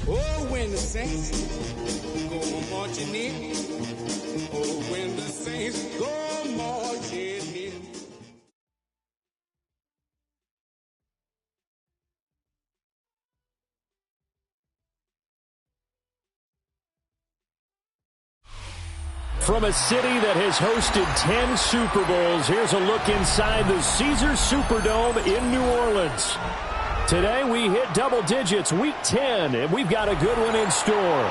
Oh, when the saints go marching in. Oh, when the saints go marching in. From a city that has hosted 10 Super Bowls, here's a look inside the Caesars Superdome in New Orleans. Today we hit double digits, week 10, and we've got a good one in store,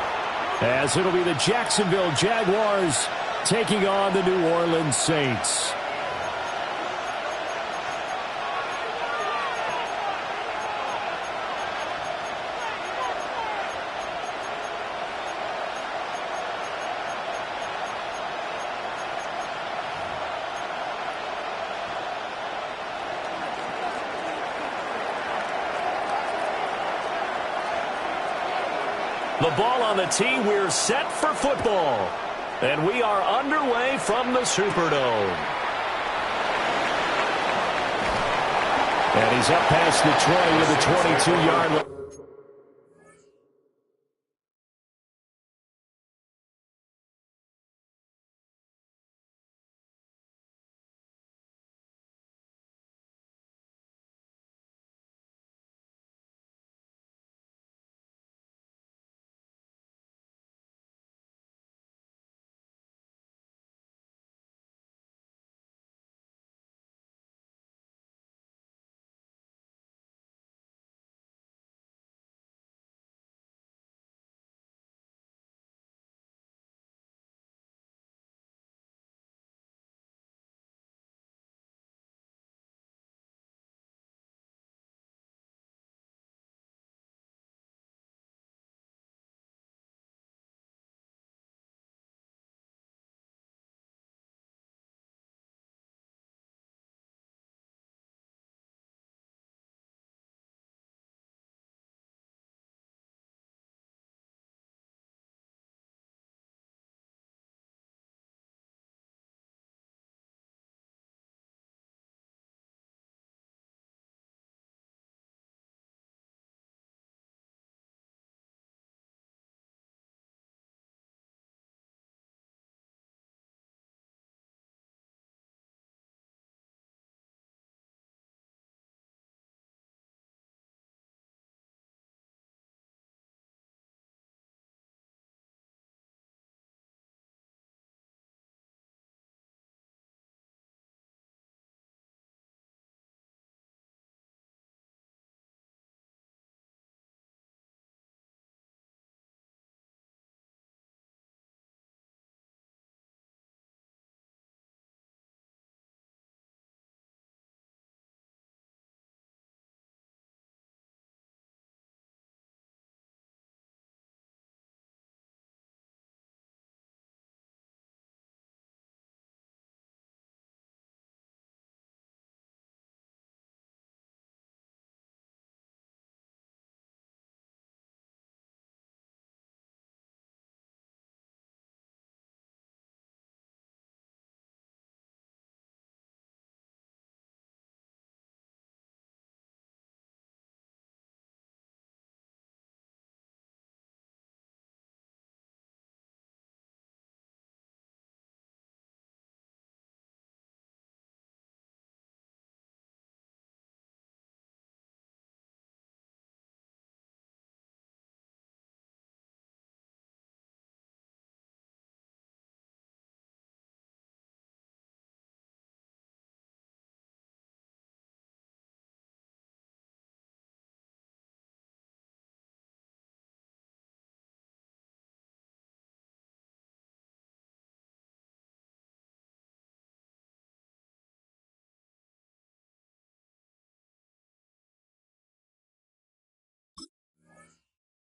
as it'll be the Jacksonville Jaguars taking on the New Orleans Saints. The ball on the tee, we're set for football. And we are underway from the Superdome. And he's up past the 20 to the 22-yard line.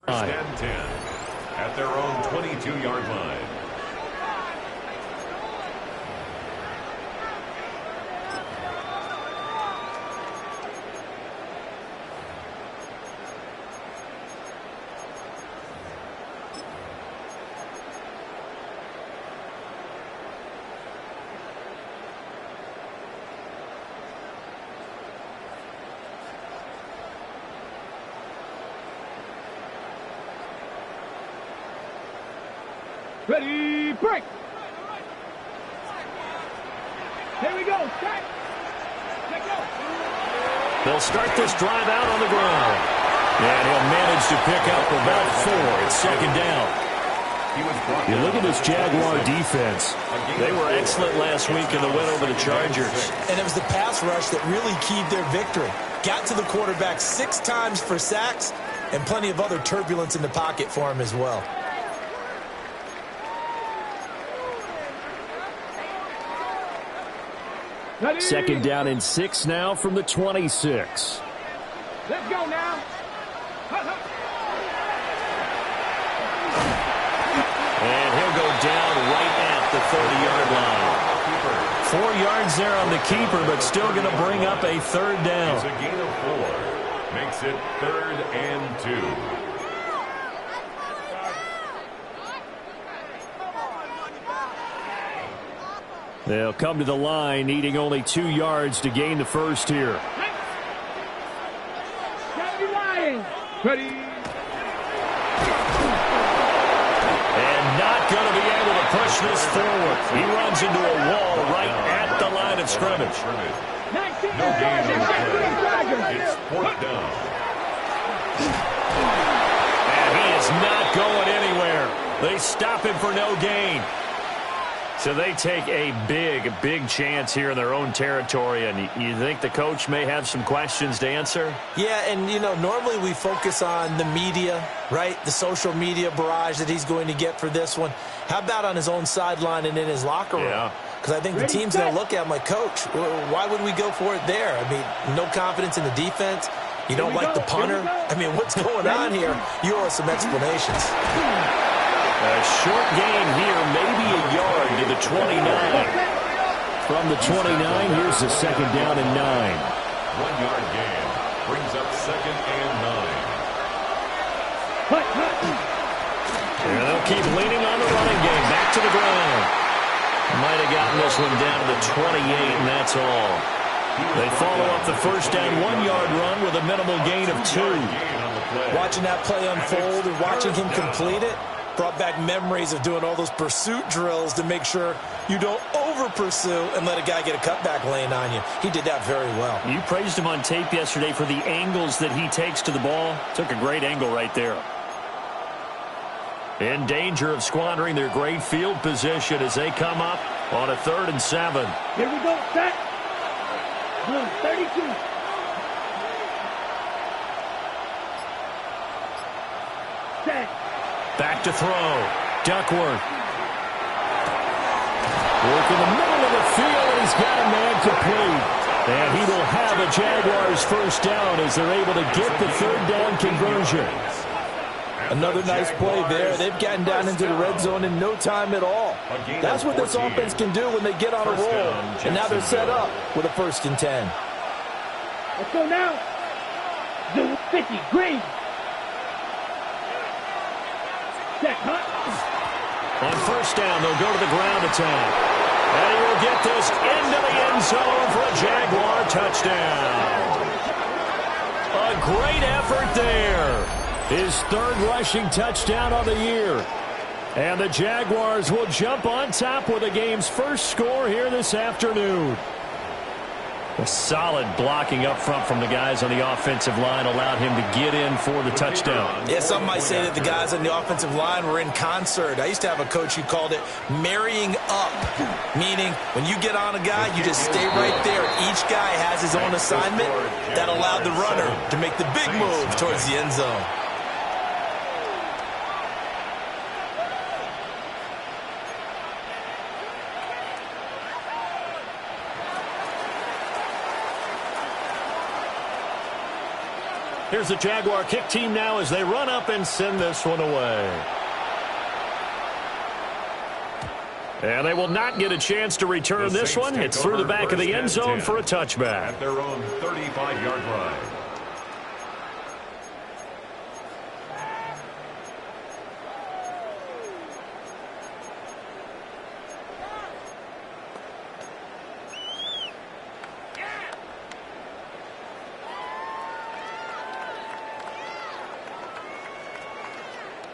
First and 10 at their own 22-yard line. Ready, break. Here we go. Set. Let go. They'll start this drive out on the ground. And he'll manage to pick up about 4. It's second down. You look at this Jaguar defense. They were excellent last week in the win over the Chargers. And it was the pass rush that really keyed their victory. Got to the quarterback 6 times for sacks and plenty of other turbulence in the pocket for him as well. Second down and 6 now from the 26. Let's go now. And he'll go down right at the 30-yard line. 4 yards there on the keeper, but still going to bring up a third down. It's a gain of 4. Makes it 3rd and 2. They'll come to the line, needing only 2 yards to gain the first here. Ready. And not going to be able to push this forward. He runs into a wall right at the line of scrimmage. No gain on the play. It's 4th down. And he is not going anywhere. They stop him for no gain. So they take a big chance here in their own territory, and you think the coach may have some questions to answer? Yeah, and, you know, normally we focus on the media, right? The social media barrage that he's going to get for this one. How about on his own sideline and in his locker room? Yeah. Because I think the team's going to look at him like, Coach, why would we go for it there? I mean, no confidence in the defense. You don't like the punter? I mean, what's going on here? You owe us some explanations. A short gain here, maybe a yard to the 29. From the 29, here's the second down and 9. 1-yard gain brings up 2nd and 9. And they'll keep leaning on the running game. Back to the ground. Might have gotten this one down to the 28, and that's all. They follow up the first down 1-yard run with a minimal gain of 2. Watching that play unfold and watching him complete it brought back memories of doing all those pursuit drills to make sure you don't over-pursue and let a guy get a cutback lane on you. He did that very well. You praised him on tape yesterday for the angles that he takes to the ball. Took a great angle right there. In danger of squandering their great field position as they come up on a 3rd and 7. Here we go. Set. 32. Set. Back to throw. Duckworth. Work in the middle of the field, and he's got a man complete. And he will have a Jaguars first down as they're able to get the 3rd down conversion. Another nice play there. They've gotten down into the red zone in no time at all. That's what this offense can do when they get on a roll. And now they're set up with a 1st and 10. Let's go now. The 50. Green. Check, On first down, they'll go to the ground attack. And he will get this into the end zone for a Jaguar touchdown. A great effort there. His 3rd rushing touchdown on the year. And the Jaguars will jump on top with the game's first score here this afternoon. A solid blocking up front from the guys on the offensive line allowed him to get in for the touchdown. Yeah, some might say that the guys on the offensive line were in concert. I used to have a coach who called it marrying up, meaning when you get on a guy, you just stay right there. Each guy has his own assignment that allowed the runner to make the big move towards the end zone. Here's the Jaguar kick team now as they run up and send this one away. And they will not get a chance to return this one. It's through the back of the end zone for a touchback. At their own 35-yard line.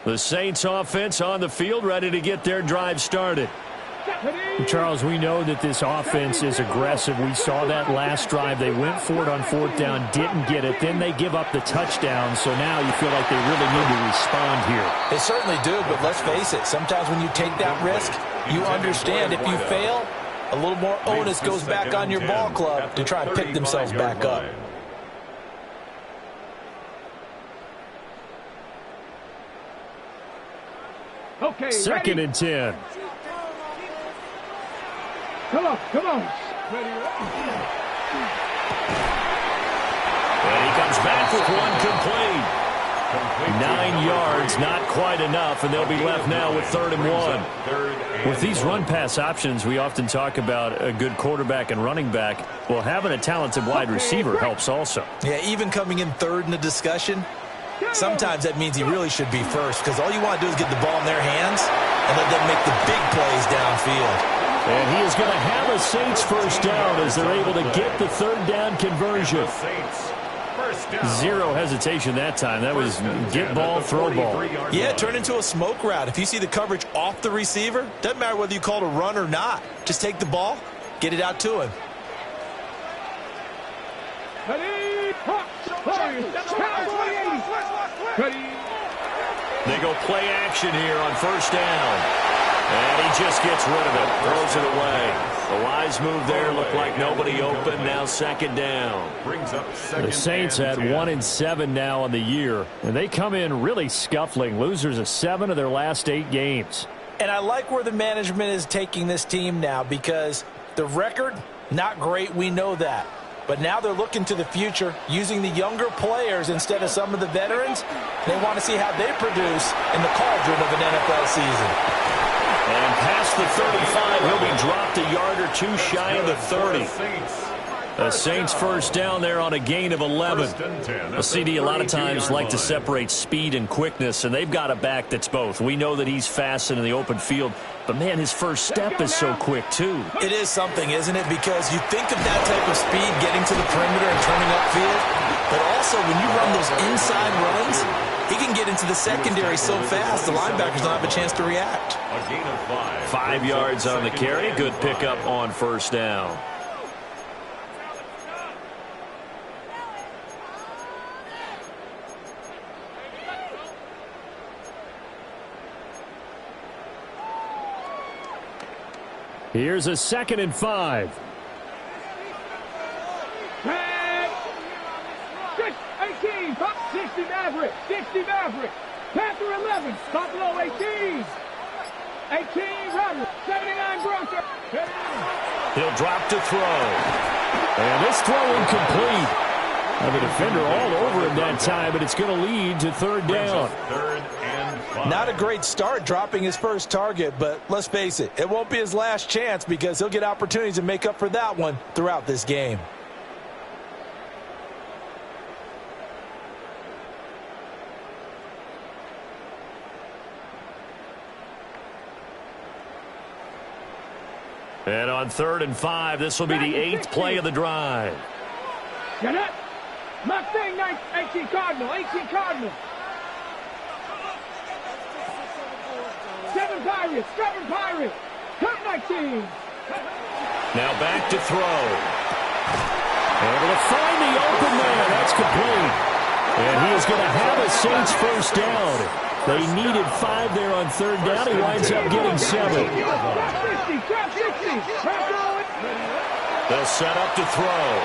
The Saints offense on the field, ready to get their drive started. Charles, we know that this offense is aggressive. We saw that last drive. They went for it on fourth down, didn't get it. Then they give up the touchdown. So now you feel like they really need to respond here. They certainly do, but let's face it. Sometimes when you take that risk, you understand if you fail, a little more onus goes back on your ball club to try and pick themselves back up. Okay, Second ready? and 10. Come on, come on. And he comes back with one complete. 9 yards, not quite enough, and they'll be left now with 3rd and 1. With these run-pass options, we often talk about a good quarterback and running back. Well, having a talented wide receiver helps also. Yeah, even coming in third in the discussion, sometimes that means he really should be first, because all you want to do is get the ball in their hands and let them make the big plays downfield. And he is going to have a Saints first down as they're able to get the 3rd down conversion. Zero hesitation that time. That was get ball, throw ball. Yeah, turn into a smoke route. If you see the coverage off the receiver, doesn't matter whether you call it a run or not. Just take the ball, get it out to him. They go play action here on first down. And he just gets rid of it, throws it away. The wise move there, looked like nobody open, now 2nd down. The Saints at 1-7 now on the year, and they come in really scuffling, losers of 7 of their last 8 games. And I like where the management is taking this team now, because the record, not great, we know that. But now they're looking to the future, using the younger players instead of some of the veterans. They want to see how they produce in the cauldron of an NFL season. And past the 35, he'll be dropped a yard or two shy of the 30. The Saints first down there on a gain of 11. A CD a lot of times like to separate speed and quickness, and they've got a back that's both. We know that he's fast and in the open field, but, man, his first step is so quick, too. It is something, isn't it? Because you think of that type of speed getting to the perimeter and turning upfield, but also when you run those inside runs, he can get into the secondary so fast the linebackers don't have a chance to react. A gain of 5. 5 yards on the carry. Good pickup on first down. Here's a 2nd and 5. 18, 60 Maverick, 60 Maverick. Panther 11, Buffalo 18. 18 Robert, 79 Bronco. He'll drop to throw. And this throw incomplete. The defender all over him that time, but it's going to lead to 3rd down. 3rd and 5. Not a great start dropping his first target, but let's face it, it won't be his last chance because he'll get opportunities to make up for that one throughout this game. And on 3rd and 5, this will be the 8th play of the drive. Get up. Mustang 18 Cardinal, 18 Cardinal. 7 Pirates, 7 Pirates. Cut 19. Now back to throw. Able to find the open man. That's complete. And he is going to have a Saints first down. They needed 5 there on 3rd down. He winds up getting 7. They'll set up to throw.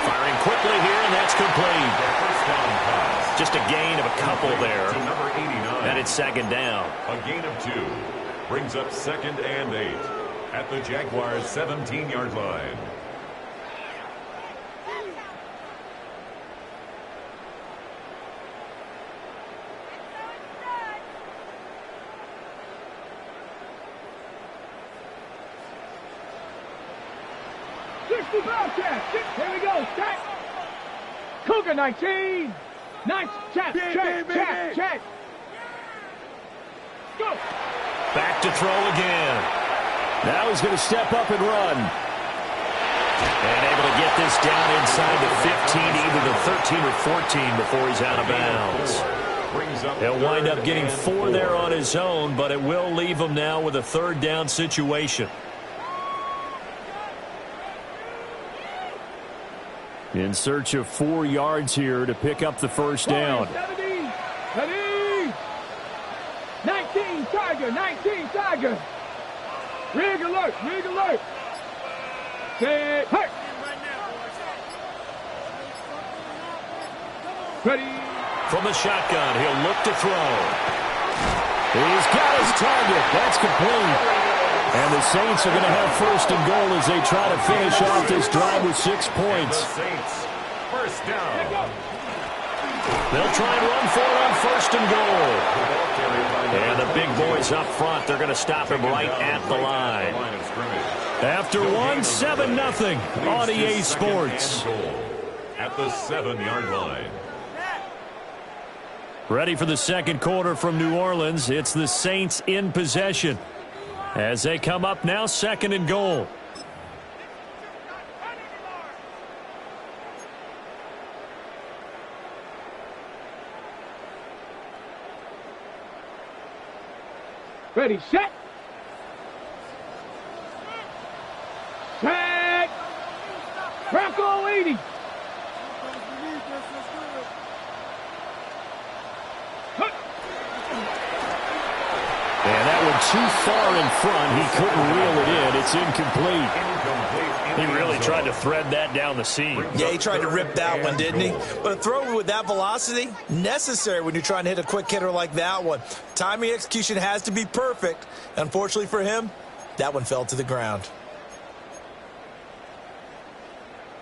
Firing quickly here, and that's complete. Just a gain of a couple there. And it's 2nd down. A gain of 2. Brings up 2nd and 8 at the Jaguars' 17-yard line. Here we go. Check. Cougar 19. Nice. Check. Check. Go. Back to throw again. Now he's going to step up and run. And able to get this down inside the 15, either the 13 or 14 before he's out of bounds. He'll wind up getting 4 there on his own, but it will leave him now with a third down situation. In search of 4 yards here to pick up the first down. 19 Tiger. Rig alert. Set, hurt. Ready. From the shotgun, he'll look to throw. He's got his target. That's complete. And the Saints are going to have first and goal as they try to finish off this drive with 6 points. First down. They'll try and run for it on first and goal. And the big boys up front, they're going to stop him right at the line. After 7-0 on EA Sports. At the 7-yard line. Ready for the second quarter from New Orleans. It's the Saints in possession as they come up now, second and goal. Ready, set. Set. Bronco 80. And that one too far in front. He couldn't reel it in. It's incomplete. He really tried to thread that down the seam. Yeah, he tried to rip that one, didn't he? But a throw with that velocity, necessary when you're trying to hit a quick hitter like that one. Timing execution has to be perfect. Unfortunately for him, that one fell to the ground.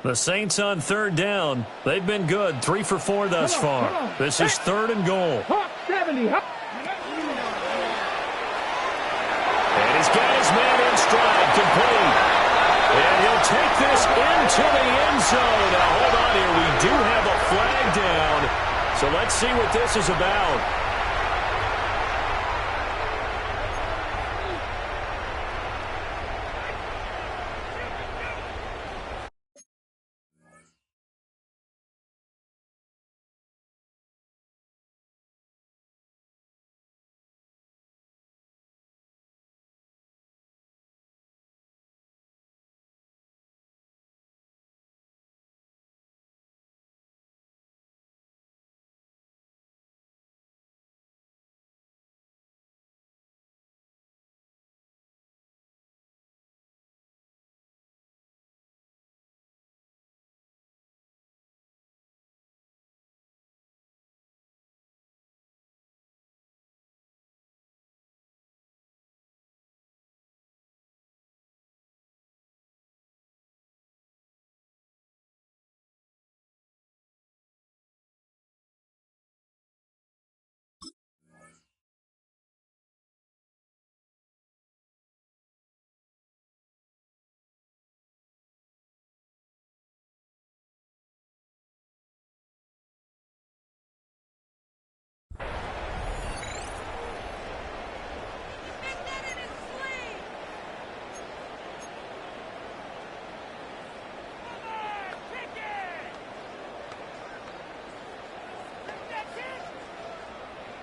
The Saints on third down. They've been good. 3 for 4 thus far. This is third and goal. 70. And he's got his man in stride, complete. And he'll take this into the end zone. Now, hold on here. We do have a flag down. So let's see what this is about.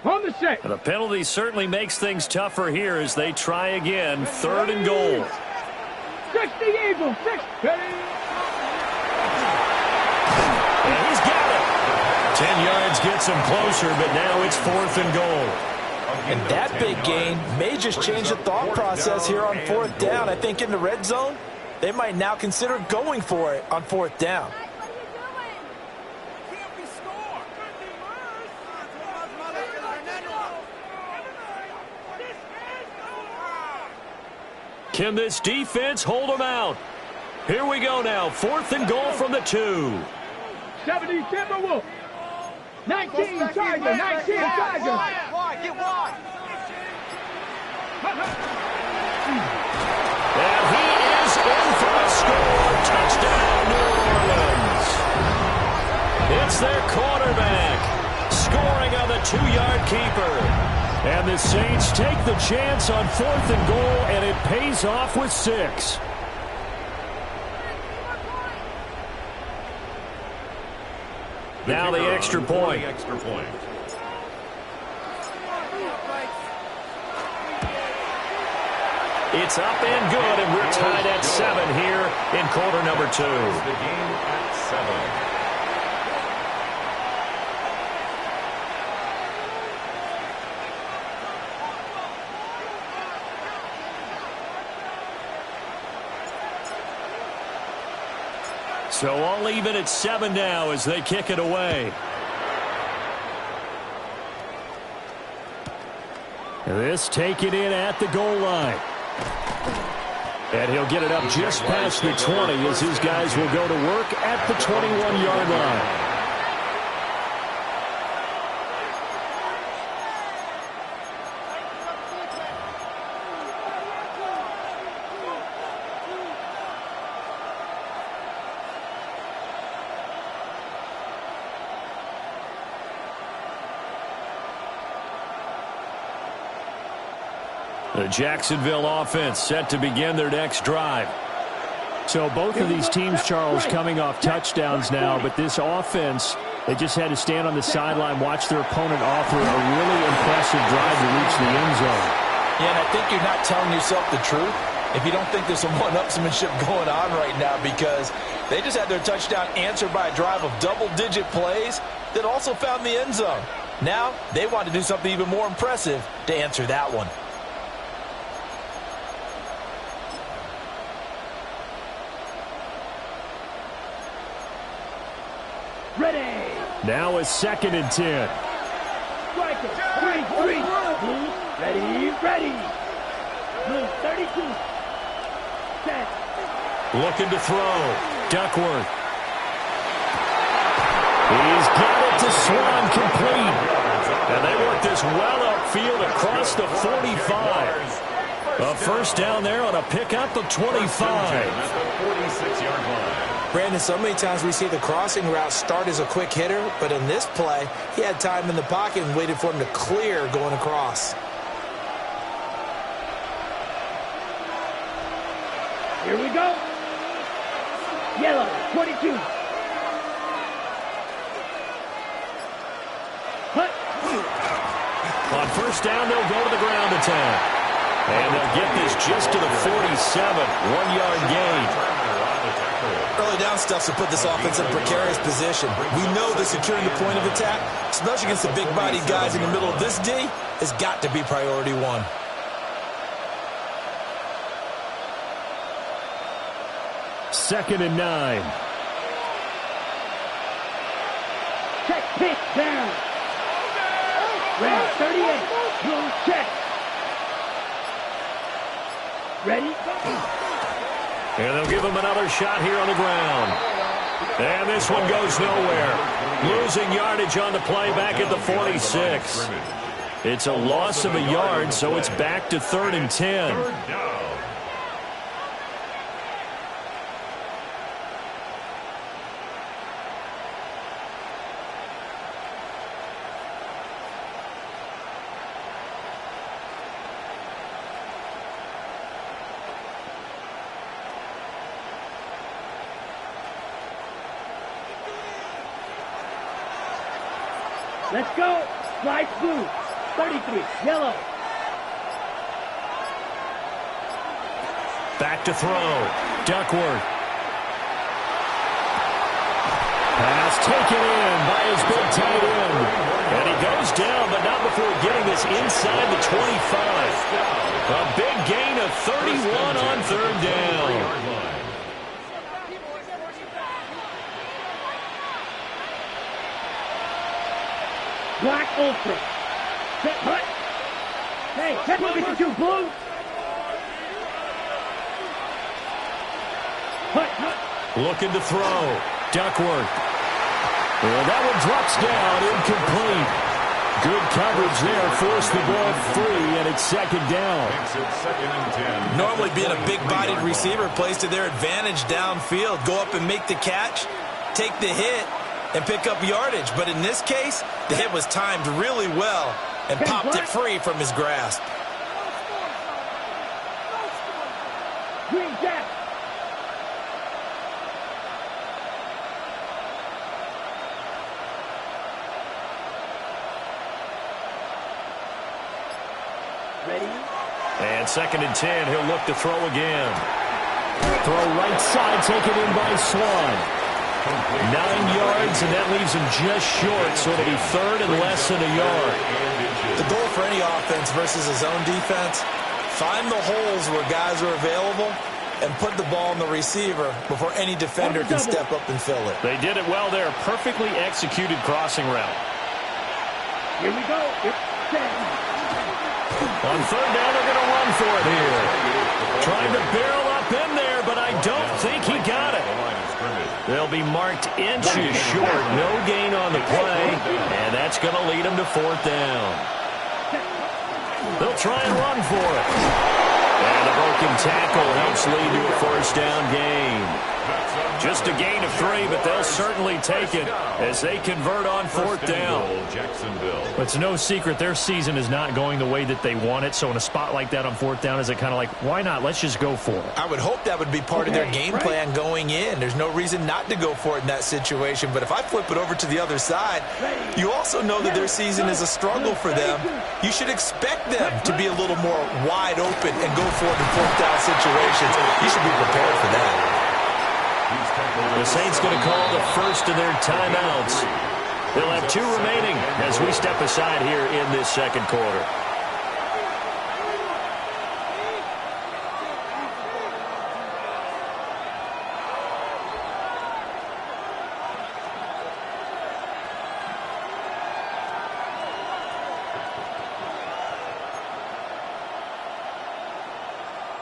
On the set. The penalty certainly makes things tougher here as they try again. Third and goal. 60 Eagles. 6. And he's got it. 10 yards gets him closer, but now it's fourth and goal. And that big gain may just change the thought process here on fourth down. I think in the red zone, they might now consider going for it on fourth down. Can this defense hold them out? Here we go now. Fourth and goal from the 2. 70 Timberwolves. 19 Tiger. 19 Tiger. Get wide. And he is in for a score. Touchdown, New Orleans. It's their quarterback scoring on the 2-yard keeper. And the Saints take the chance on fourth and goal, and it pays off with 6. Now the extra point. It's up and good, and we're tied at 7 here in quarter number 2. The game at 7. So all even at 7 now as they kick it away. This taken in at the goal line. And he'll get it up just past the 20 as his guys will go to work at the 21-yard line. The Jacksonville offense set to begin their next drive. So both of these teams, Charles, coming off touchdowns now, but this offense, they just had to stand on the sideline, watch their opponent offer a really impressive drive to reach the end zone. Yeah, and I think you're not telling yourself the truth if you don't think there's some one-upsmanship going on right now, because they just had their touchdown answered by a drive of double-digit plays that also found the end zone. Now they want to do something even more impressive to answer that one. Ready. Now it's 2nd and 10. Striker. 3-3. Ready. Ready. Blue 32. Set. Looking to throw. Duckworth. He's got it to Swan, complete. And they work this well upfield across the 45. A first down there on a pickup of 25. At the 46-yard line. Brandon, so many times we see the crossing route start as a quick hitter, but in this play, he had time in the pocket and waited for him to clear going across. Here we go. Yellow 22. Hut. On first down, they'll go to the ground attack. And they'll get this just to the 47. 1-yard gain. Early down stuffs will put this offense in a precarious position. We know that securing the point of attack, especially against the big-bodied guys in the middle of this D, has got to be priority 1. Second and 9. Check pitch down. Red 38. Blue check. Ready? And they'll give him another shot here on the ground. And this one goes nowhere. Losing yardage on the play back at the 46. It's a loss of a yard, so it's back to 3rd and 10. Third down. Let's go. Slice blue. 33. Yellow. Back to throw. Duckworth. Pass taken in by his big tight end. And he goes down, but not before getting this inside the 25. A big gain of 31 on 3rd down. Black ultra. Set hut. Hey, check what we can do, blue. Hut, hut. Looking to throw. Duckworth. Well, that one drops down, incomplete. Good coverage there, forced the ball free, and it's 2nd down. Makes it 2nd and 10. Normally being a big-bodied receiver plays to their advantage downfield. Go up and make the catch, take the hit, and pick up yardage. But in this case, the hit was timed really well and popped it free from his grasp. Green jack. Ready? And 2nd and 10, he'll look to throw again. Throw right side, taken in by Swan. 9 yards, and that leaves him just short, so it'll be 3rd and less than a yard. The goal for any offense versus a zone defense, find the holes where guys are available and put the ball in the receiver before any defender can step up and fill it. They did it well there. Perfectly executed crossing route. Here we go. On 3rd down, they're going to run for it here. Trying to barrel up in there, but I don't think he got it. They'll be marked inches short. No gain on the play, and that's going to lead them to 4th down. They'll try and run for it. And a broken tackle helps lead to a 1st down gain. Just a gain of 3, but they'll certainly take it as they convert on 4th down. It's no secret their season is not going the way that they want it, so in a spot like that on 4th down, is it kind of like, why not? Let's just go for it. I would hope that would be part of their game plan going in. There's no reason not to go for it in that situation, but if I flip it over to the other side, you also know that their season is a struggle for them. You should expect them to be a little more wide open and go for it in 4th down situations. You should be prepared for that. The Saints going to call the first of their timeouts. They'll have 2 remaining as we step aside here in this 2nd quarter.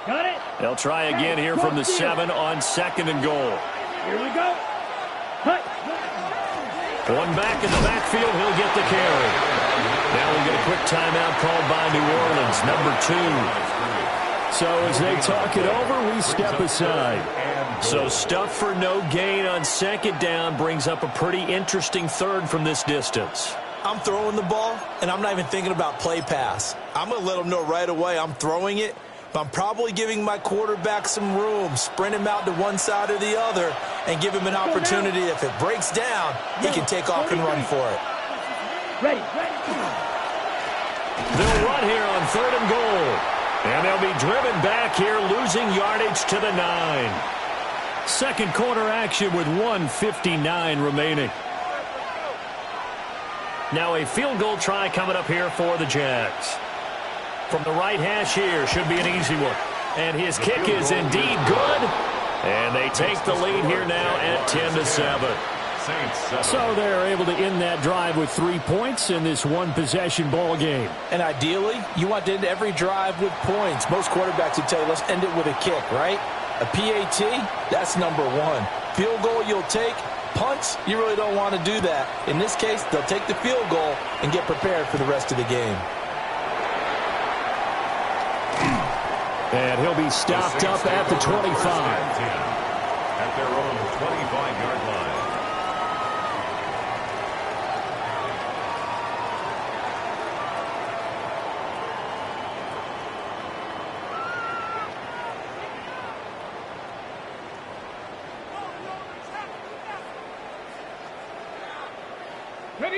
Got it. They'll try again here from the 7 on 2nd and goal. Here we go. Cut. One back in the backfield, he'll get the carry. Now we'll get a quick timeout called by New Orleans, number 2. So as they talk it over, we step aside. So stuff for no gain on 2nd down brings up a pretty interesting 3rd from this distance. I'm throwing the ball, and I'm not even thinking about play pass. I'm going to let them know right away I'm throwing it. I'm probably giving my quarterback some room, sprint him out to one side or the other, and give him an opportunity. If it breaks down, he can take off and run for it. Ready. They'll run here on 3rd and goal. And they'll be driven back here, losing yardage to the 9. 2nd quarter action with 1:59 remaining. Now a field goal try coming up here for the Jags. From the right hash here, should be an easy one. And his kick is indeed good. And they take the lead here now at 10-7. So they're able to end that drive with 3 points in this one-possession ball game. And ideally, you want to end every drive with points. Most quarterbacks would tell you, let's end it with a kick, right? A PAT, that's number 1. Field goal you'll take. Punts, you really don't want to do that. In this case, they'll take the field goal and get prepared for the rest of the game. And he'll be stopped up at the 25. At their own 25-yard line.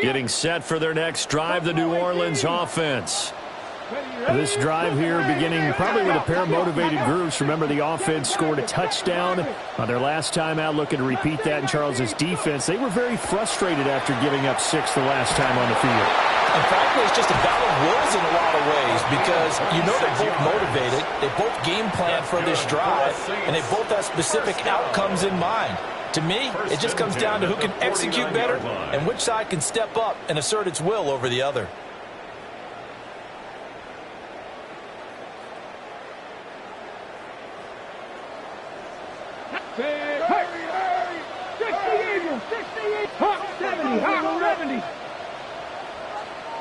Getting set for their next drive, the New Orleans offense. This drive here beginning probably with a pair of motivated groups. Remember, the offense scored a touchdown on their last time out. Looking to repeat that in Charles's defense. They were very frustrated after giving up 6 the last time on the field. And frankly, it's just a battle of wills in a lot of ways because you know they're both motivated. They both game plan for this drive, and they both have specific outcomes in mind. To me, it just comes down to who can execute better and which side can step up and assert its will over the other. Hawk 70, Hawk 70.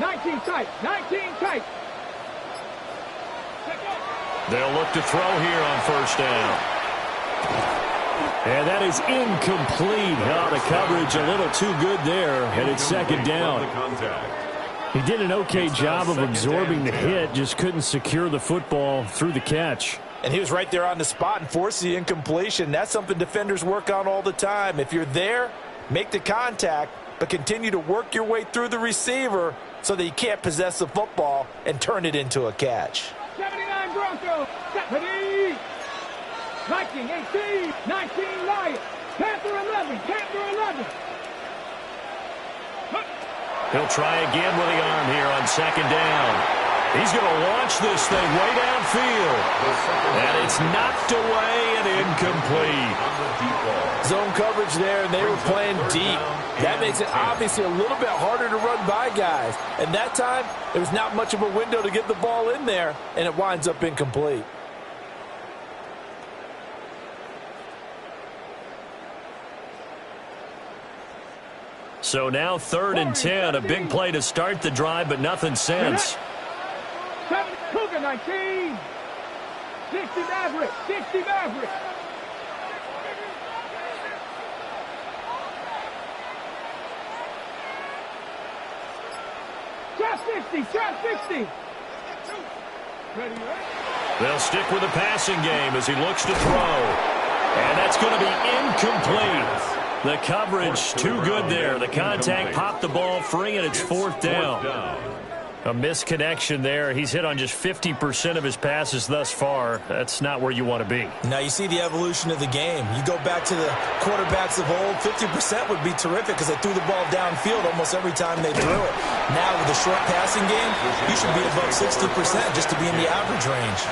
19 tight, 19 tight. They'll look to throw here on 1st down. And that is incomplete. Oh, the coverage a little too good there, and it's 2nd down. He did an okay job of absorbing the hit, just couldn't secure the football through the catch. And he was right there on the spot and forced the incompletion. That's something defenders work on all the time. If you're there, make the contact, but continue to work your way through the receiver so that you can't possess the football and turn it into a catch. 79 Gray. Broncos. Ready. Viking 18. 19 Lions. Panther 11. Panther 11. He'll try again with the arm here on second down. He's going to launch this thing way downfield. And it's knocked away and incomplete. Zone coverage there, and they were playing deep. That makes it obviously a little bit harder to run by guys. And that time, there was not much of a window to get the ball in there, and it winds up incomplete. So now 3rd and 10, a big play to start the drive, but nothing since. 7 Cougar 19. 60 Maverick. 60 Maverick. Shot 60. Shot 60. Ready? They'll stick with the passing game as he looks to throw. And that's going to be incomplete. The coverage too good there. The contact popped the ball free, and it's 4th down. A misconnection there. He's hit on just 50% of his passes thus far. That's not where you want to be. Now you see the evolution of the game. You go back to the quarterbacks of old, 50% would be terrific because they threw the ball downfield almost every time they threw it. Now with the short passing game, you should be above 60% just to be in the average range.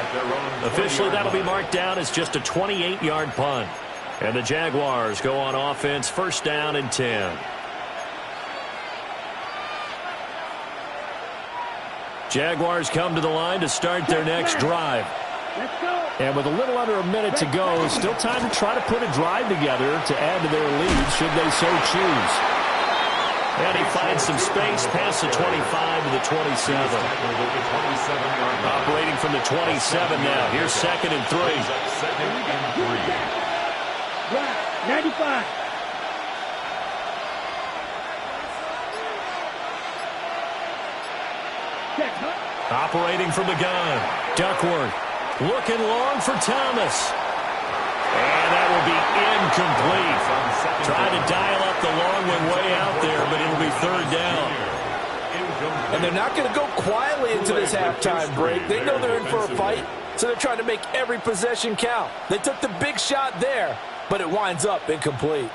Officially, that'll be marked down as just a 28-yard punt. And the Jaguars go on offense, 1st down and 10. Jaguars come to the line to start their next drive. And with a little under a minute to go, still time to try to put a drive together to add to their lead should they so choose. And he finds some space past the 25 to the 27. Operating from the 27 now. Here's 2nd and 3. 95. Operating from the gun. Duckworth looking long for Thomas. And that will be incomplete. Trying to dial up the long one way out there, but it'll be 3rd down. And they're not going to go quietly into this halftime break. They know they're in for a fight, so they're trying to make every possession count. They took the big shot there, but it winds up incomplete.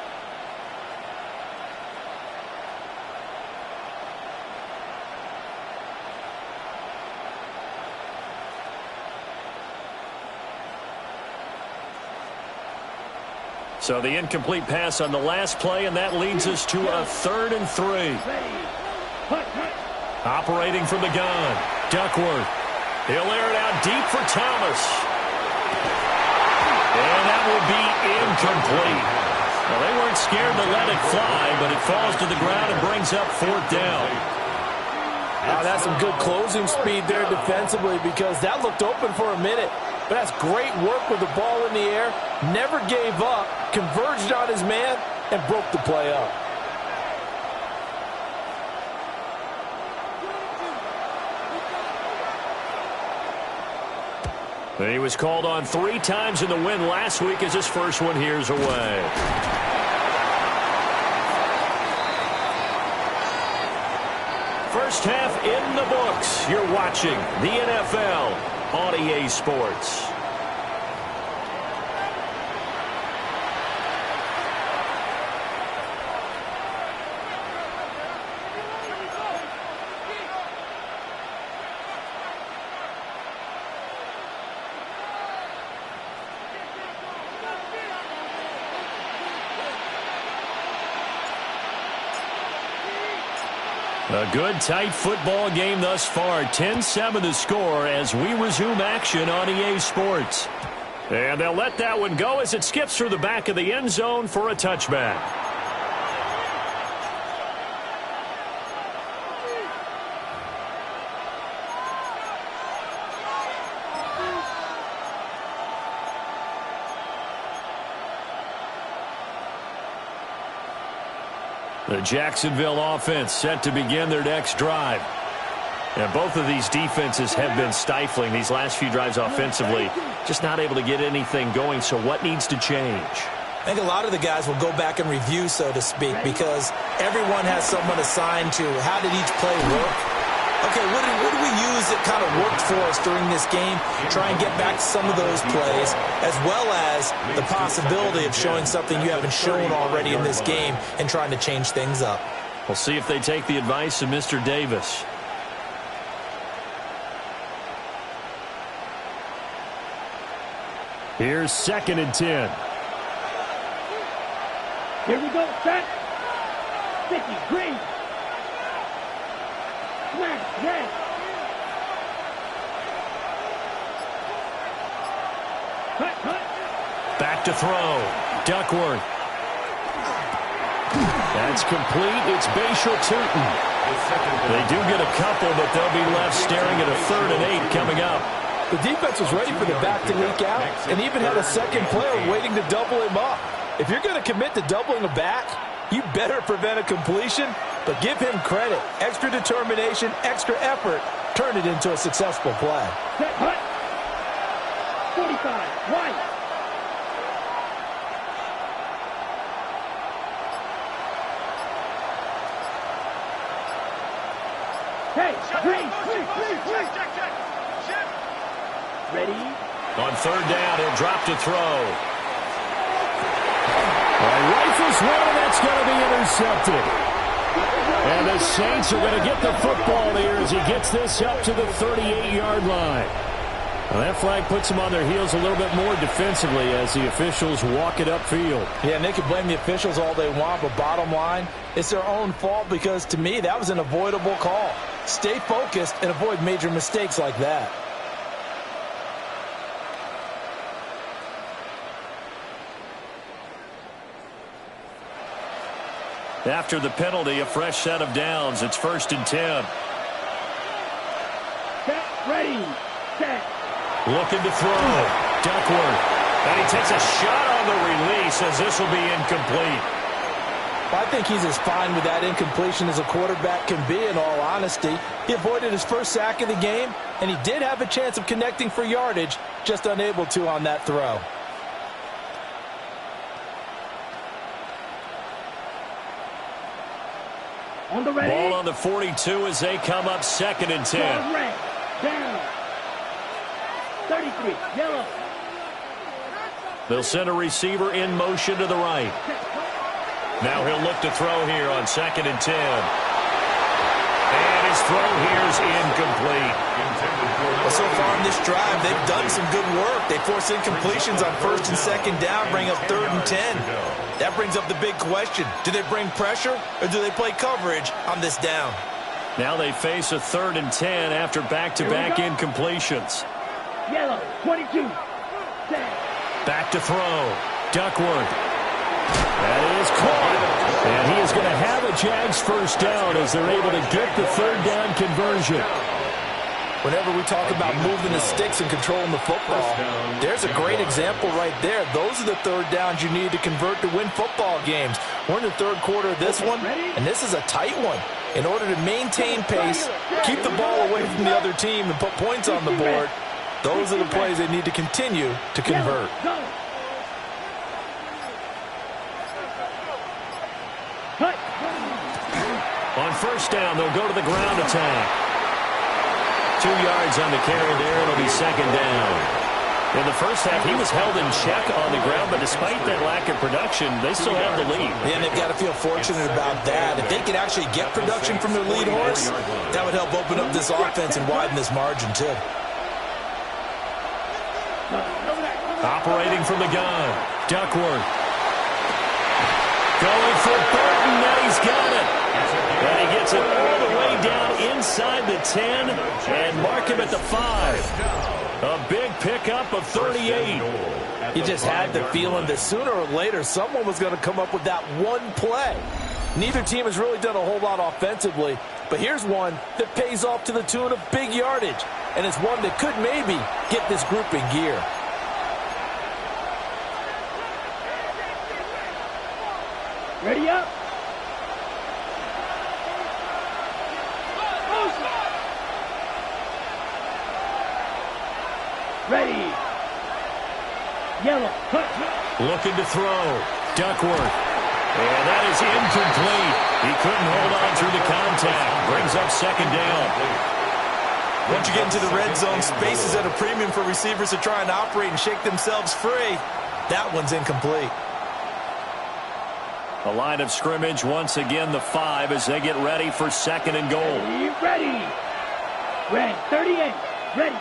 So the incomplete pass on the last play, and that leads us to a 3rd and 3. Operating from the gun, Duckworth. He'll air it out deep for Thomas. And that will be incomplete. Well, they weren't scared to let it fly, but it falls to the ground and brings up 4th down. Now that's some good closing speed there defensively because that looked open for a minute. But that's great work with the ball in the air. Never gave up, converged on his man, and broke the play up. He was called on 3 times in the win last week as his first one here's away. First half in the books. You're watching the NFL on EA Sports. A good, tight football game thus far. 10-7 the score as we resume action on EA Sports. And they'll let that one go as it skips through the back of the end zone for a touchback. The Jacksonville offense set to begin their next drive. And both of these defenses have been stifling these last few drives offensively. Just not able to get anything going, so what needs to change? I think a lot of the guys will go back and review, so to speak, because everyone has someone assigned to how did each play work. Okay, what do we use that kind of worked for us during this game? Try and get back to some of those plays, as well as the possibility of showing something you haven't shown already in this game and trying to change things up. We'll see if they take the advice of Mr. Davis. Here's 2nd and 10. Here we go, set. 50, green. Smash, yes. Cut. Back to throw. Duckworth. That's complete. It's Bayshore-Tootin. They do get a couple, but they'll be left staring at a 3rd and 8 coming up. The defense was ready for the back to leak out and even had a second player waiting to double him up. If you're going to commit to doubling a back, you better prevent a completion, but give him credit. Extra determination, extra effort, turn it into a successful play. Set, hut. 45, white. Hey, green. Ready? On 3rd down, he'll drop to throw. Rifles one, and that's going to be intercepted. And the Saints are going to get the football here as he gets this up to the 38-yard line. Well, that flag puts them on their heels a little bit more defensively as the officials walk it upfield. Yeah, and they can blame the officials all they want, but bottom line, it's their own fault because, to me, that was an avoidable call. Stay focused and avoid major mistakes like that. After the penalty, a fresh set of downs. It's 1st and 10. Set, ready, set. Looking to throw. Duckworth. And he takes a shot on the release as this will be incomplete. I think he's as fine with that incompletion as a quarterback can be, in all honesty. He avoided his first sack of the game, and he did have a chance of connecting for yardage, just unable to on that throw. On the ready. Ball on the 42 as they come up 2nd and 10. Red, down. 33, yellow. They'll send a receiver in motion to the right. Now he'll look to throw here on 2nd and 10. And his throw here is incomplete. Well, so far in this drive, they've done some good work. They force incompletions on 1st and 2nd down, bring up 3rd and 10. That brings up the big question. Do they bring pressure or do they play coverage on this down? Now they face a 3rd and 10 after back-to-back incompletions. Yellow, 22. Set. Back to throw. Duckworth. That is caught. And he is going to have a Jags first down as they're able to get the 3rd down conversion. Whenever we talk about moving the sticks and controlling the football, there's a great example right there. Those are the 3rd downs you need to convert to win football games. We're in the 3rd quarter of this one, and this is a tight one. In order to maintain pace, keep the ball away from the other team, and put points on the board, those are the plays they need to continue to convert. On 1st down, they'll go to the ground attack. 2 yards on the carry there. It'll be 2nd down. In the first half, he was held in check on the ground, but despite that lack of production, they still have the lead. And they've got to feel fortunate about that. If they could actually get production from their lead horse, that would help open up this offense and widen this margin, too. Operating from the gun, Duckworth. Going for Burton, and he's got it. And he gets it all the way down inside the 10 and mark him at the 5. A big pickup of 38. You just had the feeling that sooner or later someone was going to come up with that one play. Neither team has really done a whole lot offensively, but here's one that pays off to the tune of big yardage, and it's one that could maybe get this group in gear. Ready up. Ready. Yellow. Looking to throw. Duckworth. And that is incomplete. He couldn't hold on through the contact. Brings up second down. Once you get into the red zone, space is at a premium for receivers to try and operate and shake themselves free. That one's incomplete. The line of scrimmage, once again, the 5 as they get ready for second and goal. Ready. Red, 38. Ready.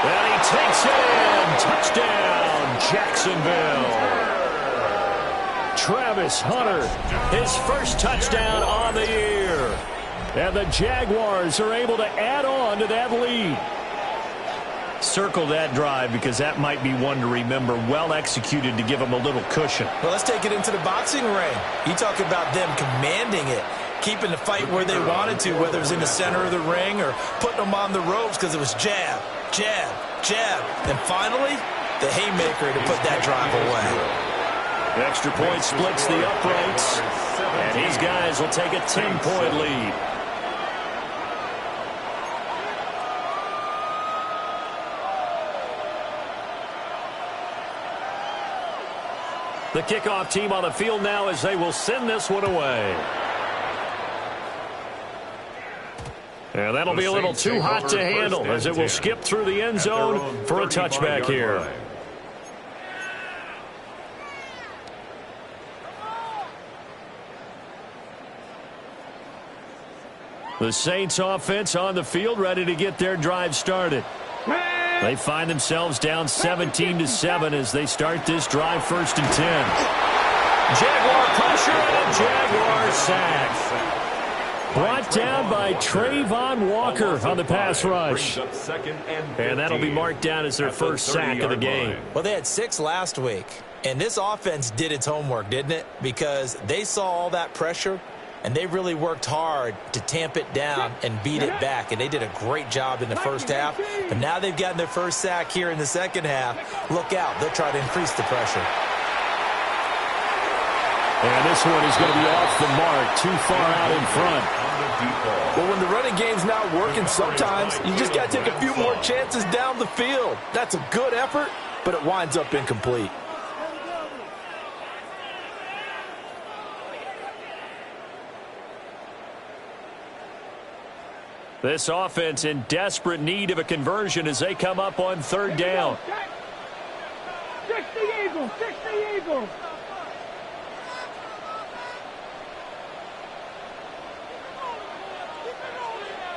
And he takes it in. Touchdown, Jacksonville. Travis Hunter, his first touchdown on the year. And the Jaguars are able to add on to that lead. Circle that drive because that might be one to remember. Well executed to give them a little cushion. Well, let's take it into the boxing ring. You talk about them commanding it, keeping the fight where they wanted to, whether it was in the center of the ring or putting them on the ropes because it was jab, jab, jab. And finally, the haymaker to put that drive away. The extra point splits the uprights, and these guys will take a 10-point lead. The kickoff team on the field now as they will send this one away. And that'll be a little too hot to handle as it will skip through the end zone for a touchback here. The Saints offense on the field ready to get their drive started. They find themselves down 17-7 as they start this drive, 1st and 10. Jaguar pressure and a Jaguar sack. Brought down by Trayvon Walker on the pass rush. And that'll be marked down as their first sack of the game. Well, they had 6 last week, and this offense did its homework, didn't it? Because they saw all that pressure, and they really worked hard to tamp it down and beat it back. And they did a great job in the first half. But now they've gotten their first sack here in the second half. Look out. They'll try to increase the pressure. And this one is going to be off the mark, too far out in front. Well, when the running game's not working, sometimes you just got to take a few more chances down the field. That's a good effort, but it winds up incomplete. This offense in desperate need of a conversion as they come up on 3rd down. 60 Eagles, 60 Eagles.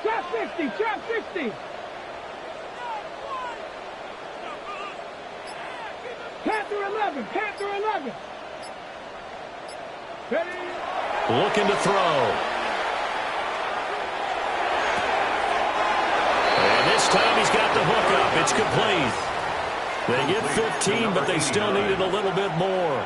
Trap 50, trap 50. Panther 11, Panther 11. Ready? Looking to throw. And this time he's got the hook up. It's complete. They get 15, but they still needed a little bit more.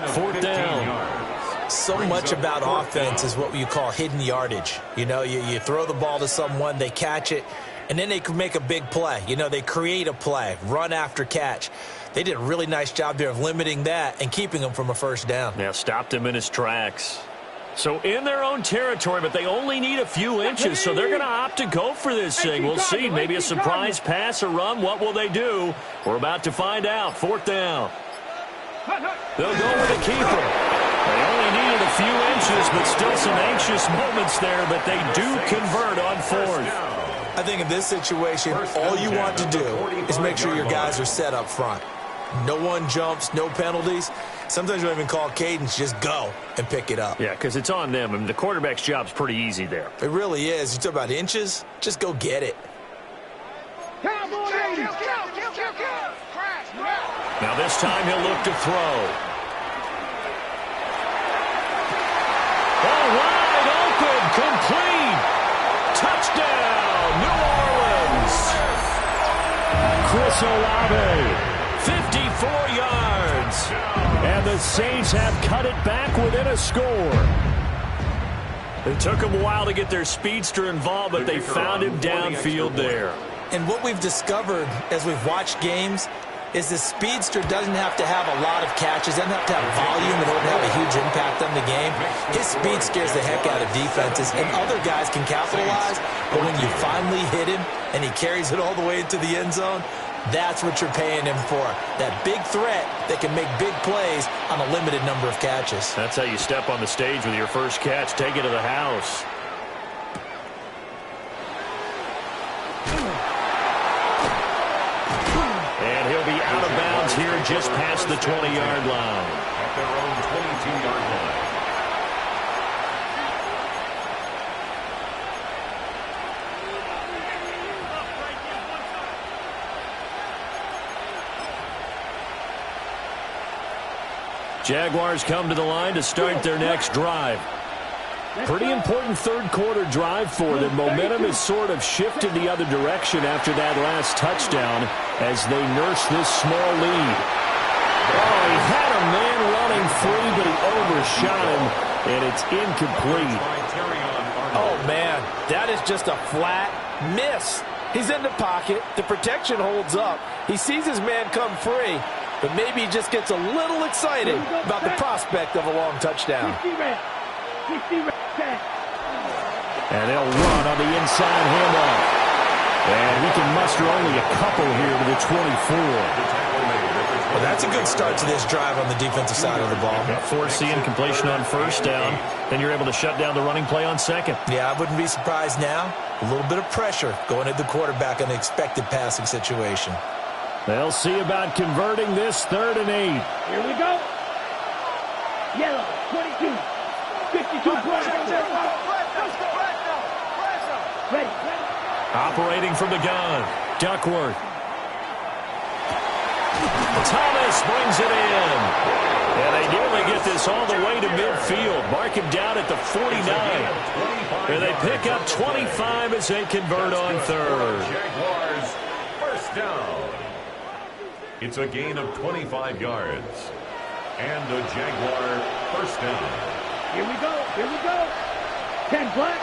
4th down. So much about offense is what you call hidden yardage. You know, you throw the ball to someone, they catch it, and then they can make a big play. You know, they create a play, run after catch. They did a really nice job there of limiting that and keeping him from a first down. Yeah, stopped him in his tracks. So in their own territory, but they only need a few inches, so they're going to opt to go for this thing. We'll see. Maybe a surprise pass or run. What will they do? We're about to find out. 4th down. They'll go with the keeper. They only needed a few inches, but still some anxious moments there, but they do convert on 4th. I think in this situation, all you want to do is make sure your guys are set up front. No one jumps, no penalties. Sometimes you don't even call cadence, just go and pick it up. Yeah, because it's on them, and the quarterback's job's pretty easy there. It really is. You talk about inches, just go get it. Now this time he'll look to throw. Oh, wide open, complete. Touchdown, New Orleans. Chris Olave. 54 yards. And the Saints have cut it back within a score. It took them a while to get their speedster involved, but they found him downfield there. And what we've discovered as we've watched games is the speedster doesn't have to have a lot of catches, doesn't have to have volume in order to have a huge impact on the game. His speed scares the heck out of defenses, and other guys can capitalize, but when you finally hit him and he carries it all the way into the end zone, That's what you're paying him for. That big threat that can make big plays on a limited number of catches. That's how you step on the stage with your first catch. Take it to the house. And he'll be out of bounds here just past the 20-yard line. At their own 22-yard line. Jaguars come to the line to start their next drive. Pretty important third-quarter drive for them. Momentum has sort of shifted the other direction after that last touchdown as they nurse this small lead. Oh, he had a man running free, but he overshot him, and it's incomplete. Oh, man, that is just a flat miss. He's in the pocket. The protection holds up. He sees his man come free, but maybe he just gets a little excited about the prospect of a long touchdown. And they'll run on the inside handoff. And he can muster only a couple here to the 24. Well, that's a good start to this drive on the defensive side of the ball. Forcing completion on first down. Then you're able to shut down the running play on second. Yeah, I wouldn't be surprised now. A little bit of pressure going at the quarterback in an expected passing situation. They'll see about converting this 3rd and 8. Here we go. Yellow, 22. 52 points. Ready. Operating from the gun, Duckworth. Thomas brings it in. And they nearly get this all the way to midfield. Mark him down at the 49. And they pick up 25 as they convert on 3rd. Jaguars first down. It's a gain of 25 yards. And a Jaguar first down. Here we go. 10 black.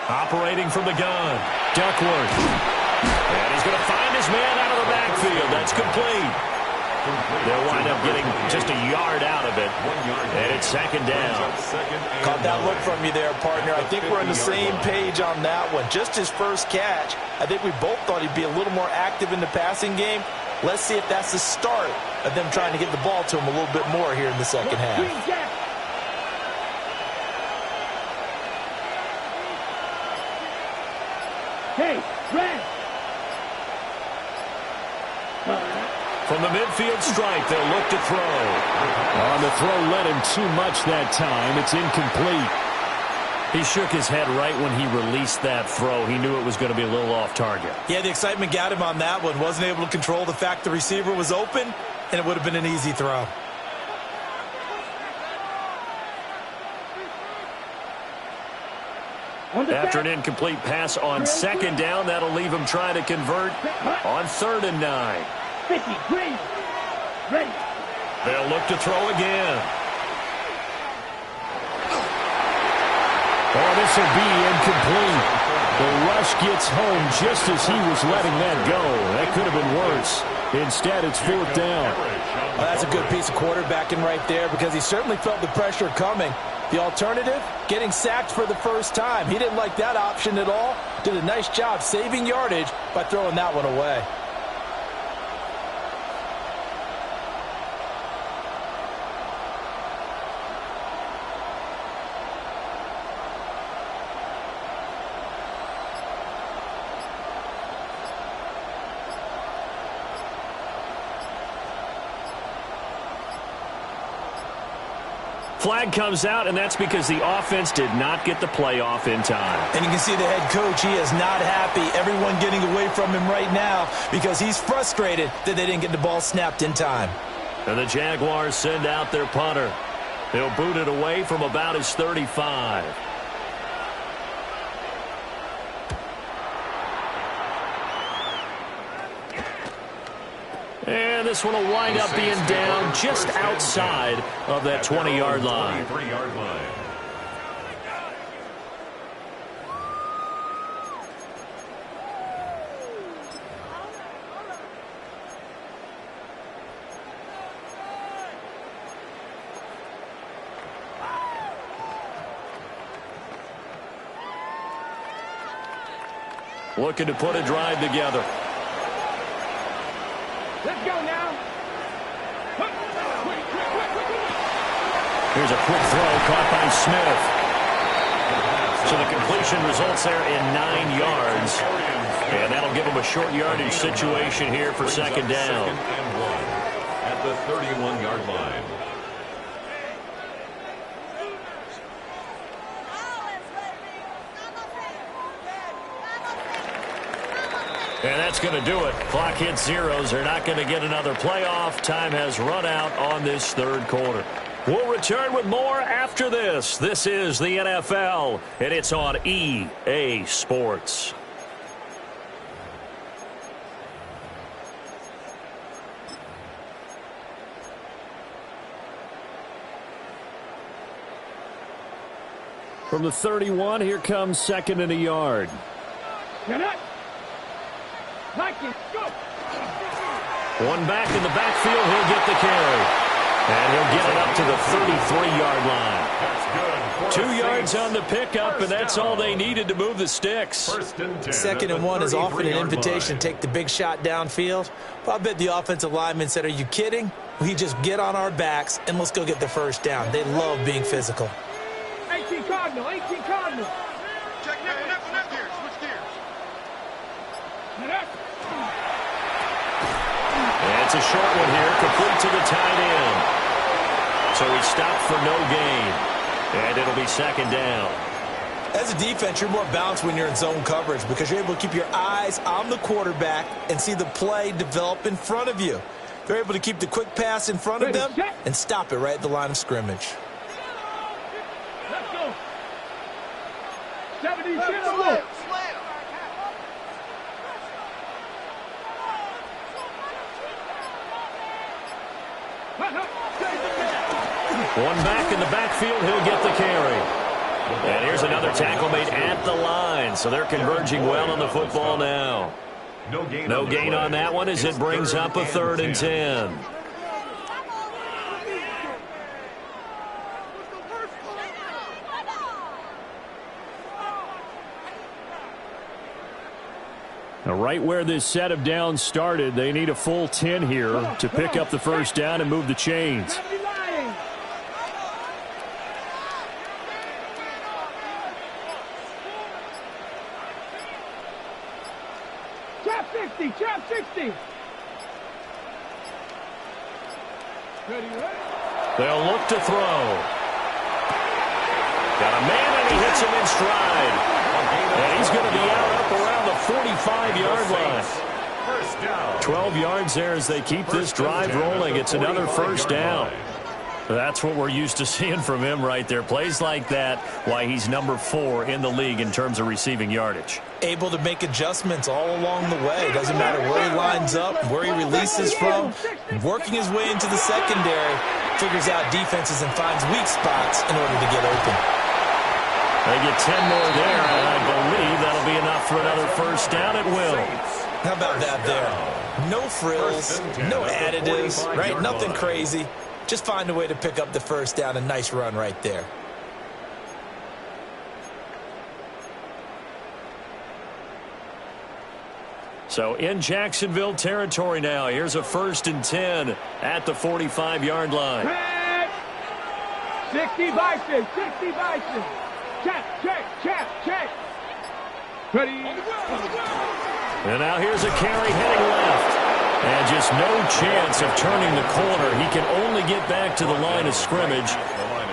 Operating from the gun, Duckworth. And he's going to find his man out of the backfield. That's complete. They'll wind up getting just a yard out of it. And it's 2nd down. Caught that look from you there, partner. I think we're on the same page on that one. Just his first catch. I think we both thought he'd be a little more active in the passing game. Let's see if that's the start of them trying to get the ball to him a little bit more here in the second half. Hey, red. From the midfield stripe, they'll look to throw. On the throw led him too much that time. It's incomplete. He shook his head right when he released that throw. He knew it was going to be a little off target. Yeah, the excitement got him on that one. Wasn't able to control the fact the receiver was open, and it would have been an easy throw. After an incomplete pass on 2nd down, that'll leave him trying to convert on 3rd and 9. 50, green. Ready. They'll look to throw again. Oh, this will be incomplete. The rush gets home just as he was letting that go. That could have been worse. Instead, it's 4th down. Well, that's a good piece of quarterbacking right there because he certainly felt the pressure coming. The alternative, getting sacked for the first time. He didn't like that option at all. Did a nice job saving yardage by throwing that one away. Flag comes out, and that's because the offense did not get the playoff in time. And you can see the head coach, he is not happy. Everyone getting away from him right now because he's frustrated that they didn't get the ball snapped in time. And the Jaguars send out their punter. He'll boot it away from about his 35. And this one will wind up being down just outside of that 20-yard line. 23-yard line. looking to put a drive together. Let's go now. Here's a quick throw caught by Smith. So the completion results there in 9 yards. And that'll give him a short yardage situation here for second down. Second and 1 at the 31-yard line. And that's going to do it. Clock hits zeros. They're not going to get another playoff. Time has run out on this third quarter. We'll return with more after this. This is the NFL, and it's on EA Sports. From the 31, here comes second and a yard. Get up. Like it. Go. One back in the backfield. He'll get the carry. And he'll get it up to the 33-yard line. That's good. 2 yards on the pickup, and that's all they needed to move the sticks. First and 10. Second and 1 is often an invitation to take the big shot downfield. But I bet the offensive lineman said, are you kidding? We just get on our backs and let's go get the first down. They love being physical. 18 Cardinal, 18 Cardinal. Check switch gears, switch gears. And it's a short one here, complete to the tight end. So he stopped for no gain. And it'll be second down. As a defense, you're more balanced when you're in zone coverage because you're able to keep your eyes on the quarterback and see the play develop in front of you. They're able to keep the quick pass in front of them and stop it right at the line of scrimmage. Let's go. 70 Slam. One back in the backfield, he'll get the carry. And here's another tackle made at the line, so they're converging well on the football now. No gain on that one as it brings up a third and 10. Now, right where this set of downs started, they need a full 10 here to pick up the first down and move the chains. Trap 60. They'll look to throw. Got a man, and he hits him in stride. And he's going to be out up around the 45-yard line. First down. 12 yards there as they keep this drive rolling. It's another first down. That's what we're used to seeing from him right there. Plays like that, why he's number 4 in the league in terms of receiving yardage. Able to make adjustments all along the way. Doesn't matter where he lines up, where he releases from. Working his way into the secondary, figures out defenses and finds weak spots in order to get open. They get 10 more there, and I believe that'll be enough for another first down. It will. How about that there? No frills, no additives, right? Nothing crazy. Just find a way to pick up the first down. A nice run right there. So in Jacksonville territory now. Here's a first and 10 at the 45-yard line. 60 Bison. Check. Ready. And now here's a carry heading left. And just no chance of turning the corner. He can only get back to the line of scrimmage.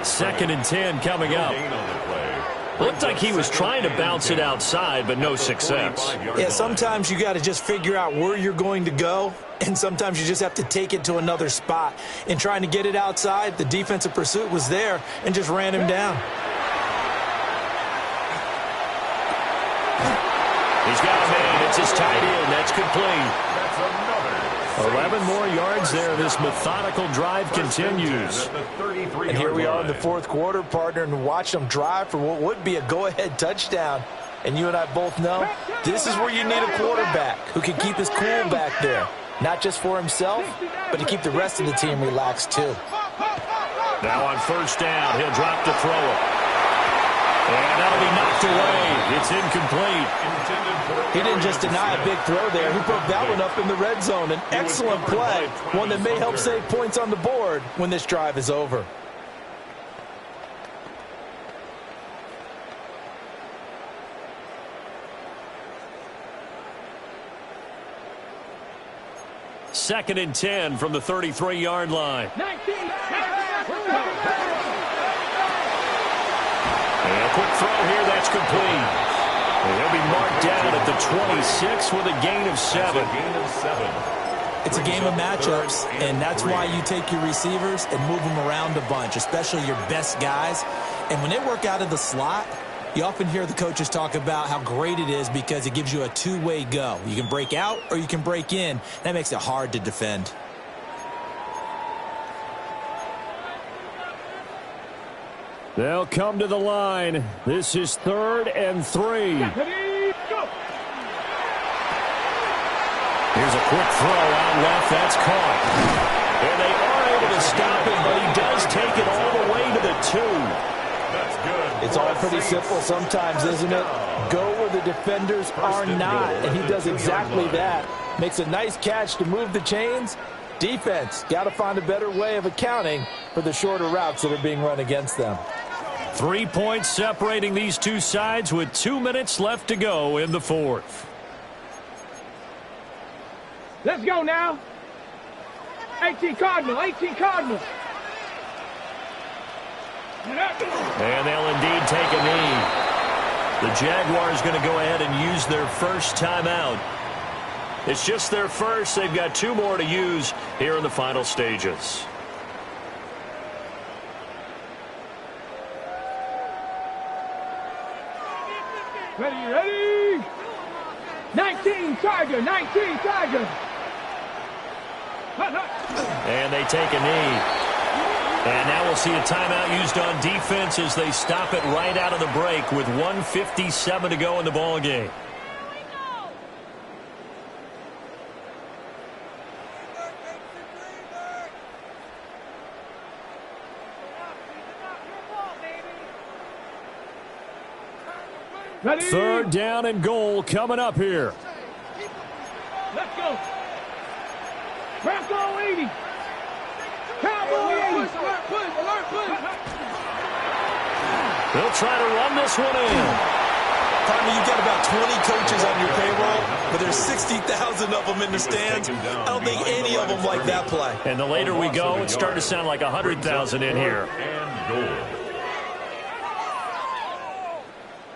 Second and 10 coming up. Looked like he was trying to bounce it outside, but no success. Yeah, sometimes you got to just figure out where you're going to go, and sometimes you just have to take it to another spot. In trying to get it outside, the defensive pursuit was there and just ran him down. He's got a man. It's his tight end. That's complete. 11 more yards there. This methodical drive continues. And here we are in the fourth quarter, partner, and watch them drive for what would be a go-ahead touchdown. And you and I both know this is where you need a quarterback who can keep his cool back there. Not just for himself, but to keep the rest of the team relaxed too. Now on first down, he'll drop to throw it. And that'll be knocked away. It's It's incomplete. He didn't just deny a big throw there. He put that one up in the red zone. An excellent play, one that may help save points on the board when this drive is over. Second and 10 from the 33-yard line. And a quick throw here, that's complete. And he'll be marked down at the 26 with a gain of 7. It's a game of matchups, and that's why you take your receivers and move them around a bunch, especially your best guys. And when they work out of the slot, you often hear the coaches talk about how great it is because it gives you a two-way go. You can break out or you can break in. That makes it hard to defend. They'll come to the line. This is 3rd and 3. Here's a quick throw out left. That's caught. And they are able to stop it, but he does take it all the way to the 2. That's good. It's all pretty simple sometimes, isn't it? Go where the defenders are not, and he does exactly that. Makes a nice catch to move the chains. Defense, got to find a better way of accounting for the shorter routes that are being run against them. 3 points separating these two sides with 2 minutes left to go in the 4th. Let's go now. 18 Cardinal, 18 Cardinal. And they'll indeed take a knee. The Jaguars going to go ahead and use their first timeout. It's just their first. They've got 2 more to use here in the final stages. Ready. 19 Tiger, 19 Tiger. And they take a knee. And now we'll see a timeout used on defense as they stop it right out of the break with 1:57 to go in the ball game. Ready? 3rd down and goal coming up here. Let's go. Bronco 80. Cowboy 80. They'll try to run this one in. Tommy, you've got about 20 coaches on your payroll, but there's 60,000 of them in the stands. I don't think any of them like that play. And the later we go, it's starting to sound like 100,000 in here. And goal.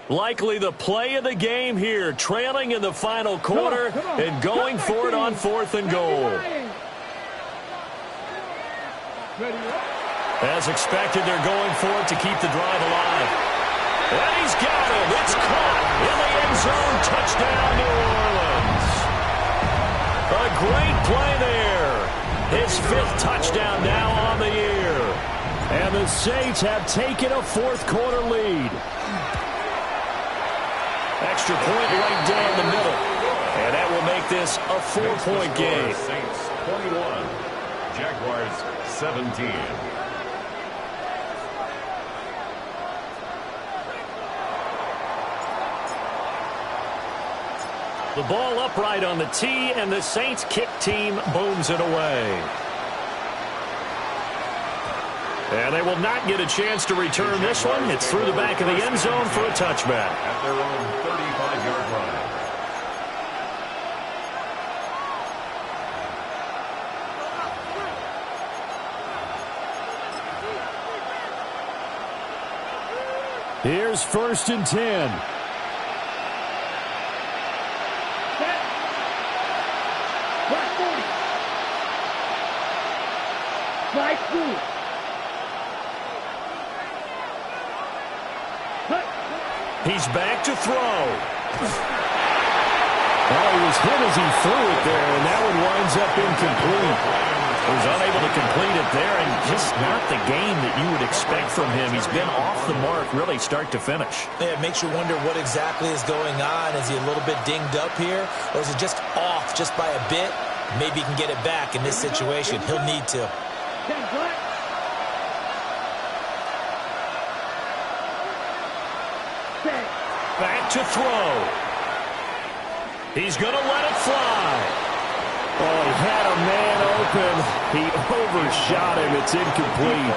Likely the play of the game here, trailing in the final quarter and going for it on 4th and goal. As expected, they're going for it to keep the drive alive. And he's got him. It's caught in the end zone. Touchdown, New Orleans. A great play there. His 5th touchdown now on the year. And the Saints have taken a 4th quarter lead. Extra point right down the middle. And that will make this a 4-point game. Saints 21, Jaguars 17. The ball upright on the tee, and the Saints kick team booms it away. And they will not get a chance to return this one. It's through the back of the end zone for a touchback. At their own 35-yard line. Here's 1st and 10. He's back to throw. Well, he was hit as he threw it there, and that one winds up incomplete. He was unable to complete it there, and just not the game that you would expect from him. He's been off the mark really start to finish. Yeah, it makes you wonder what exactly is going on. Is he a little bit dinged up here, or is it just off just by a bit? Maybe he can get it back in this situation. He'll need to. Back to throw. He's going to let it fly. Oh, he had a man open. He overshot him. It's incomplete.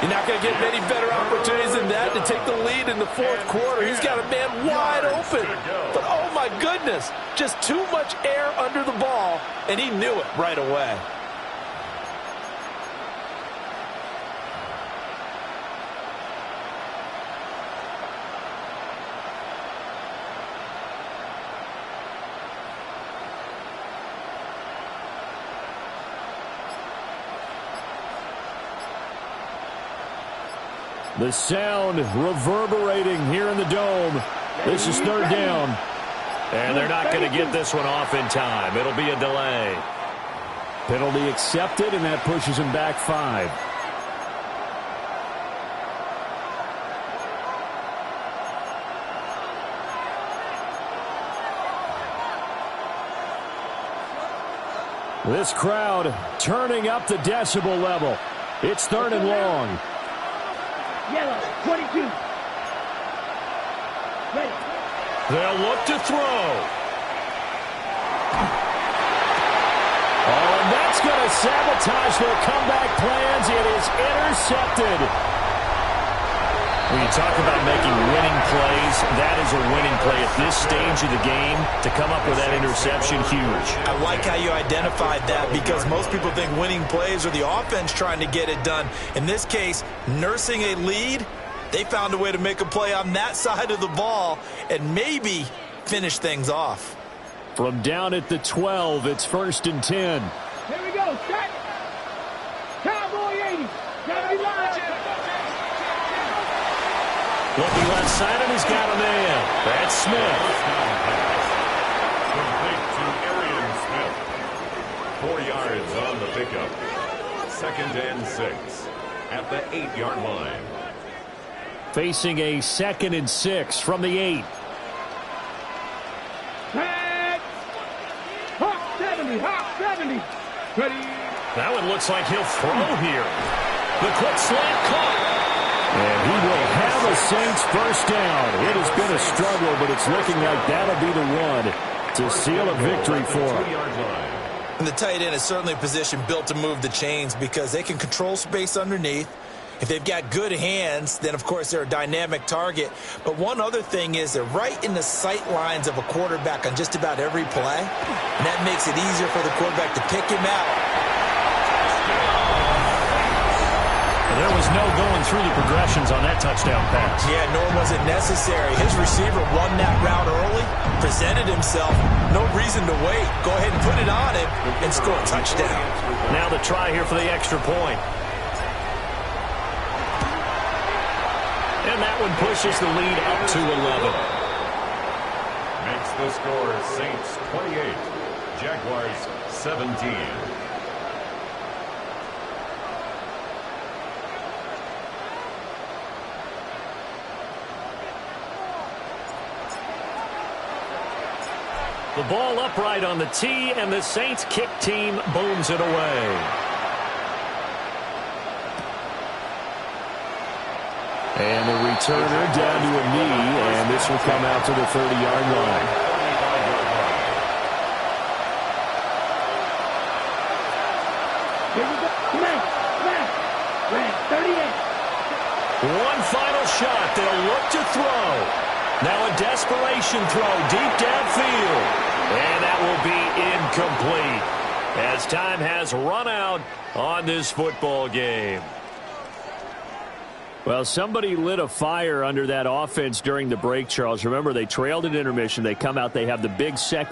You're not going to get many better opportunities than that to take the lead in the fourth quarter. He's got a man wide open. But, oh, my goodness, just too much air under the ball, and he knew it right away. The sound reverberating here in the dome. This is third down. And they're not going to get this one off in time. It'll be a delay. Penalty accepted, and that pushes him back 5. This crowd turning up the decibel level. It's third and long. Yellow, 22. Ready. They'll look to throw. Oh, and that's going to sabotage their comeback plans. It is intercepted. When you talk about making winning plays, that is a winning play at this stage of the game. To come up with that interception, huge. I like how you identified that because most people think winning plays are the offense trying to get it done. In this case, nursing a lead, they found a way to make a play on that side of the ball and maybe finish things off. From down at the 12, it's 1st and 10. Here we go. Set. Cowboy 80. 79. Looking left side, and he's got a man. That's Smith. Complete to Arian Smith. 4 yards on the pickup. 2nd and 6 at the 8-yard line. Facing a 2nd and 6 from the 8. Set. Hawk 70. Hawk 70. Ready. That one looks like he'll throw here. The quick slant caught. And he will have a Saints first down. It has been a struggle, but it's looking like that'll be the one to seal a victory for him. And the tight end is certainly a position built to move the chains because they can control space underneath. If they've got good hands, then, of course, they're a dynamic target. But one other thing is they're right in the sight lines of a quarterback on just about every play. And that makes it easier for the quarterback to pick him out. There was no going through the progressions on that touchdown pass. Yeah, nor was it necessary. His receiver won that route early, presented himself. No reason to wait. Go ahead and put it on him and score a touchdown. Now the try here for the extra point. And that one pushes the lead up to 11. Makes the score Saints 28, Jaguars 17. The ball upright on the tee, and the Saints kick team booms it away. And the returner down to a knee, and this will come out to the 30-yard line. Here we go. Left. 38. One final shot. They'll look to throw. Now a desperation throw deep downfield. And that will be incomplete as time has run out on this football game. Well, somebody lit a fire under that offense during the break, Charles. Remember, they trailed at intermission. They come out. They have the big second.